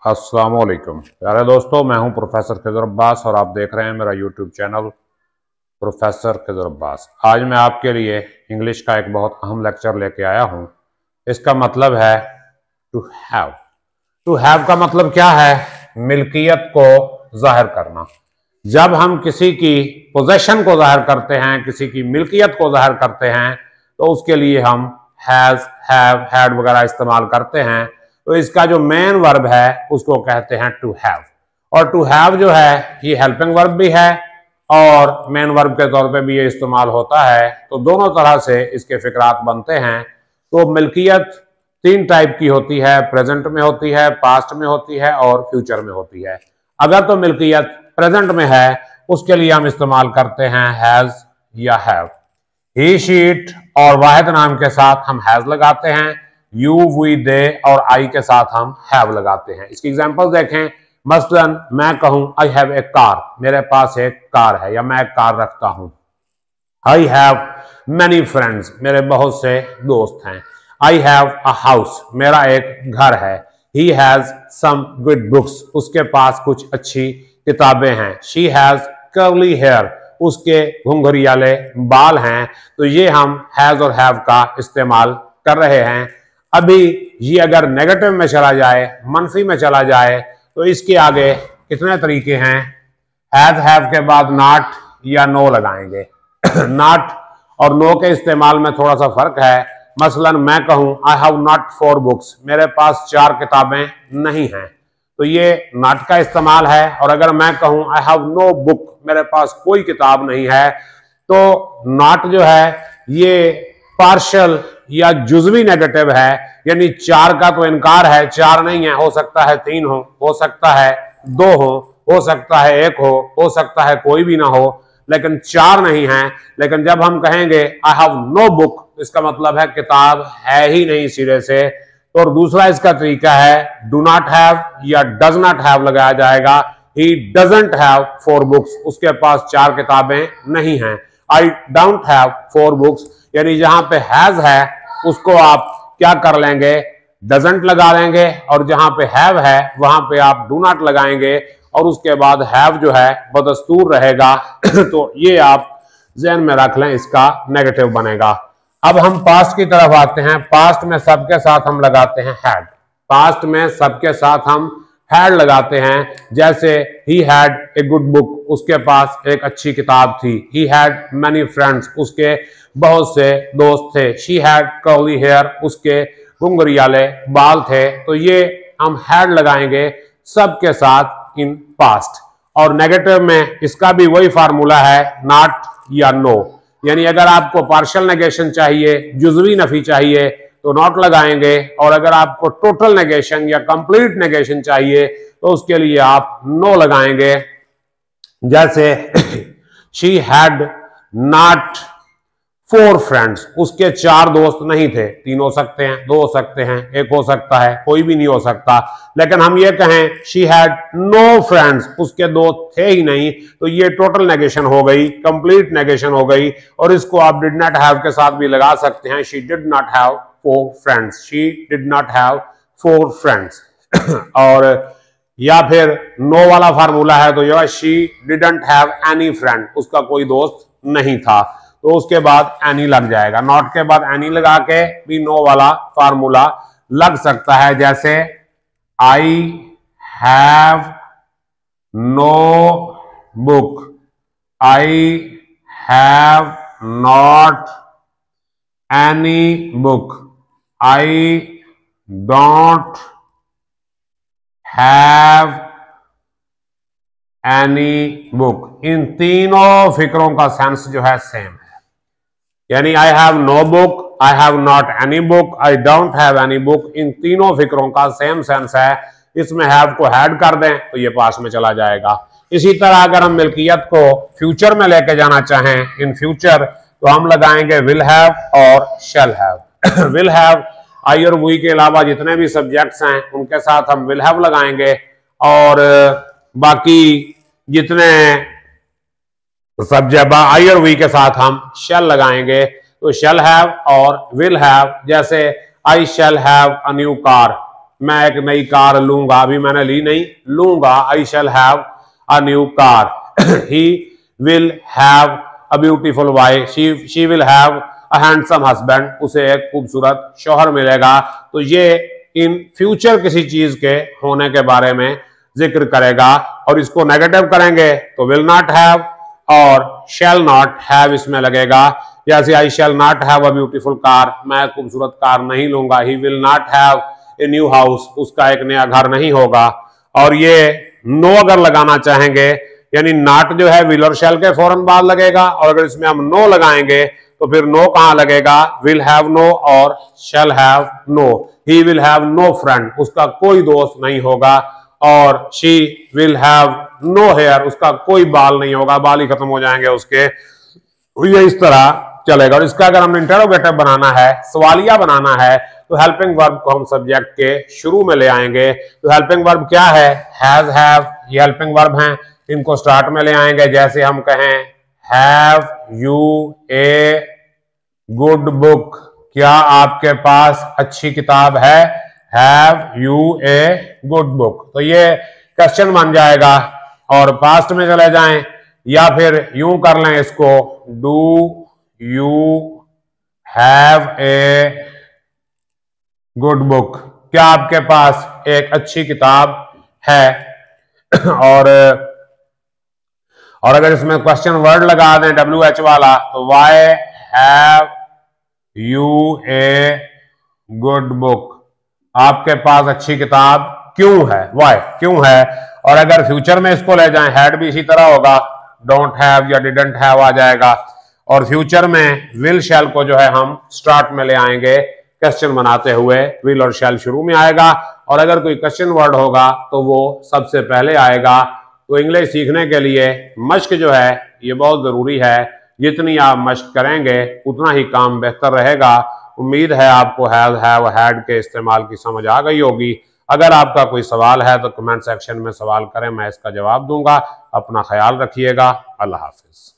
अस्सलाम वालेकुम प्यारे दोस्तों, मैं हूं प्रोफेसर खिज़र अब्बास और आप देख रहे हैं मेरा YouTube channel professor Khizar Abbas. आज मैं आपके लिए इंग्लिश का एक बहुत अहम लेक्चर लेके आया हूं। इसका मतलब है टू हैव। टू हैव का मतलब क्या है? मिल्कियत को जाहिर करना। जब हम किसी की पोजेशन को जाहिर करते हैं, किसी की मिल्कियत को जाहिर करते हैं, तो उसके लिए हम हैज, हैव, हैड वगैरह इस्तेमाल करते हैं। तो इसका जो मेन वर्ब है उसको कहते हैं टू हैव। और टू हैव जो है ये हेल्पिंग वर्ब भी है और मेन वर्ब के तौर पे भी ये इस्तेमाल होता है। तो दोनों तरह से इसके फिक्रात बनते हैं। तो मिल्कियत तीन टाइप की होती है, प्रेजेंट में होती है, पास्ट में होती है और फ्यूचर में होती है। अगर तो मिल्कियत प्रेजेंट में है उसके लिए हम इस्तेमाल करते हैं हैज या हैव। ही, शी, इट और वाहिद नाम के साथ हम हैज लगाते हैं। यू, वी, दे और आई के साथ हम हैव लगाते हैं। इसकी एग्जांपल देखें। मसलन मैं कहूं आई हैव ए कार, मेरे पास एक कार है या मैं एक कार रखता हूं। आई हैव मैनी फ्रेंड्स, मेरे बहुत से दोस्त हैं। आई हैव अ हाउस, मेरा एक घर है। He has some good books, उसके पास कुछ अच्छी किताबें हैं। शी हैज कर्ली हेयर, उसके घुंघरियाले बाल हैं। तो ये हम हैज और हैव का इस्तेमाल कर रहे हैं। अभी ये अगर नेगेटिव में चला जाए, मनफी में चला जाए, तो इसके आगे कितने तरीके हैं। हैव, हैव के बाद नॉट या नो लगाएंगे। नॉट और नो के इस्तेमाल में थोड़ा सा फर्क है। मसलन मैं कहूं आई हैव नॉट 4 बुक्स, मेरे पास 4 किताबें नहीं हैं, तो ये नॉट का इस्तेमाल है। और अगर मैं कहूं आई हैव नो बुक, मेरे पास कोई किताब नहीं है, तो नॉट जो है ये पार्शियल या जुजवी नेगेटिव है, यानी 4 का तो इनकार है, 4 नहीं है। हो सकता है 3 हो सकता है 2 हो सकता है 1 हो सकता है कोई भी ना हो, लेकिन 4 नहीं है। लेकिन जब हम कहेंगे आई हैव नो बुक, इसका मतलब है किताब है ही नहीं सिरे से। तो और दूसरा इसका तरीका है डू नॉट हैव या डज नॉट हैव लगाया जाएगा। ही डजंट हैव 4 बुक्स, उसके पास 4 किताबें नहीं हैं। आई डोंट हैव 4 बुक्स, यानी जहां पे हैज है उसको आप क्या कर लेंगे, डजंट लगा लेंगे, और जहां पे हैव है वहां पे आप डू नॉट लगाएंगे और उसके बाद हैव जो है बदस्तूर रहेगा। तो ये आप ज़हन में रख लें, इसका नेगेटिव बनेगा। अब हम पास्ट की तरफ आते हैं। पास्ट में सबके साथ हम लगाते हैं हैड। पास्ट में सबके साथ हम हैड लगाते हैं। जैसे he had a good book, उसके पास एक अच्छी किताब थी। ही हैड मैनी फ्रेंड्स, उसके बहुत से दोस्त थे। शी हैड कर्ली हेयर, उसके घुंघरियाले बाल थे। तो ये हम हैड लगाएंगे सबके साथ इन पास्ट। और नेगेटिव में इसका भी वही फार्मूला है, नॉट या नो। यानी अगर आपको पार्शियल नेगेशन चाहिए, जुजवी नफी चाहिए, तो नॉट लगाएंगे, और अगर आपको टोटल नेगेशन या कंप्लीट नेगेशन चाहिए तो उसके लिए आप नो लगाएंगे। जैसे शी हैड नॉट 4 फ्रेंड्स, उसके 4 दोस्त नहीं थे। 3 हो सकते हैं, 2 हो सकते हैं, 1 हो सकता है, कोई भी नहीं हो सकता। लेकिन हम ये कहें शी हैड नो फ्रेंड्स, उसके दोस्त थे ही नहीं, तो ये टोटल नेगेशन हो गई, कंप्लीट नेगेशन हो गई। और इसको आप डिड नॉट हैव के साथ भी लगा सकते हैं। She did not have 4 friends, she did not have 4 friends. और या फिर नो वाला फार्मूला है तो यह she didn't have any friend, उसका कोई दोस्त नहीं था, तो उसके बाद एनी लग जाएगा। नॉट के बाद एनी लगा के भी नो वाला फार्मूला लग सकता है। जैसे I have no book, I have not any book, I don't have any book. इन तीनों फिक्रों का सेंस जो है सेम है। यानी I have no book, I have not any book, I don't have any book, इन तीनों फिक्रों का सेम सेंस है। इसमें हैव को हैड कर दें तो ये पास में चला जाएगा। इसी तरह अगर हम मिल्कियत को फ्यूचर में लेके जाना चाहें, इन फ्यूचर, तो हम लगाएंगे विल हैव और shall have. Will have I और वी के अलावा जितने भी सब्जेक्ट्स हैं उनके साथ हम विल हैव लगाएंगे, और बाकी जितने सब्जेक्ट आई और वी के साथ हम शैल लगाएंगे। तो शैल हैव और विल हैव, जैसे I shall have a new car, मैं एक नई कार लूंगा, अभी मैंने ली नहीं, लूंगा। I shall have a new car. He will have a beautiful wife, she will have a handsome husband, उसे एक खूबसूरत शौहर मिलेगा। तो ये इन फ्यूचर किसी चीज के होने के बारे में जिक्र करेगा। और इसको नेगेटिव करेंगे तो विल नॉट हैव और शैल नॉट हैव इसमें लगेगा। जैसे I shall not have a beautiful car, मैं खूबसूरत कार नहीं लूंगा। He will not have a new house, उसका एक नया घर नहीं होगा। और ये नो अगर लगाना चाहेंगे, यानी नॉट जो है विल और शैल के फौरन बाद लगेगा, और अगर इसमें हम नो लगाएंगे तो फिर नो कहां लगेगा, विल हैव नो और shall have no. He will have no friend, उसका कोई दोस्त नहीं होगा। और she will have no hair, उसका कोई बाल नहीं होगा, बाल ही खत्म हो जाएंगे उसके। ये इस तरह चलेगा। और इसका अगर हमने इंटरोगेटिव बनाना है, सवालिया बनाना है, तो हेल्पिंग वर्ब को हम सब्जेक्ट के शुरू में ले आएंगे। तो हेल्पिंग वर्ब क्या है, हैज, हैव, ये हेल्पिंग वर्ब हैं, इनको स्टार्ट में ले आएंगे। जैसे हम कहें have U a good book, क्या आपके पास अच्छी किताब है, have U a good book, तो ये क्वेश्चन बन जाएगा। और पास्ट में चले जाएं, या फिर यूं कर लें इसको, do you have a good book, क्या आपके पास एक अच्छी किताब है। और अगर इसमें क्वेश्चन वर्ड लगा दें WH वाला, तो why have U a good book, आपके पास अच्छी किताब क्यों है, वाई क्यों है। और अगर फ्यूचर में इसको ले जाएं, हैड भी इसी तरह होगा, डोंट हैव या डिडंट हैव आ जाएगा। और फ्यूचर में विल शैल को जो है हम स्टार्ट में ले आएंगे क्वेश्चन बनाते हुए, विल और शैल शुरू में आएगा। और अगर कोई क्वेश्चन वर्ड होगा तो वो सबसे पहले आएगा। तो इंग्लिश सीखने के लिए मश्क जो है ये बहुत जरूरी है। जितनी आप मश्क करेंगे उतना ही काम बेहतर रहेगा। उम्मीद है आपको हैव, हैव, हैड के इस्तेमाल की समझ आ गई होगी। अगर आपका कोई सवाल है तो कमेंट सेक्शन में सवाल करें, मैं इसका जवाब दूंगा। अपना ख्याल रखिएगा। अल्लाह हाफिज।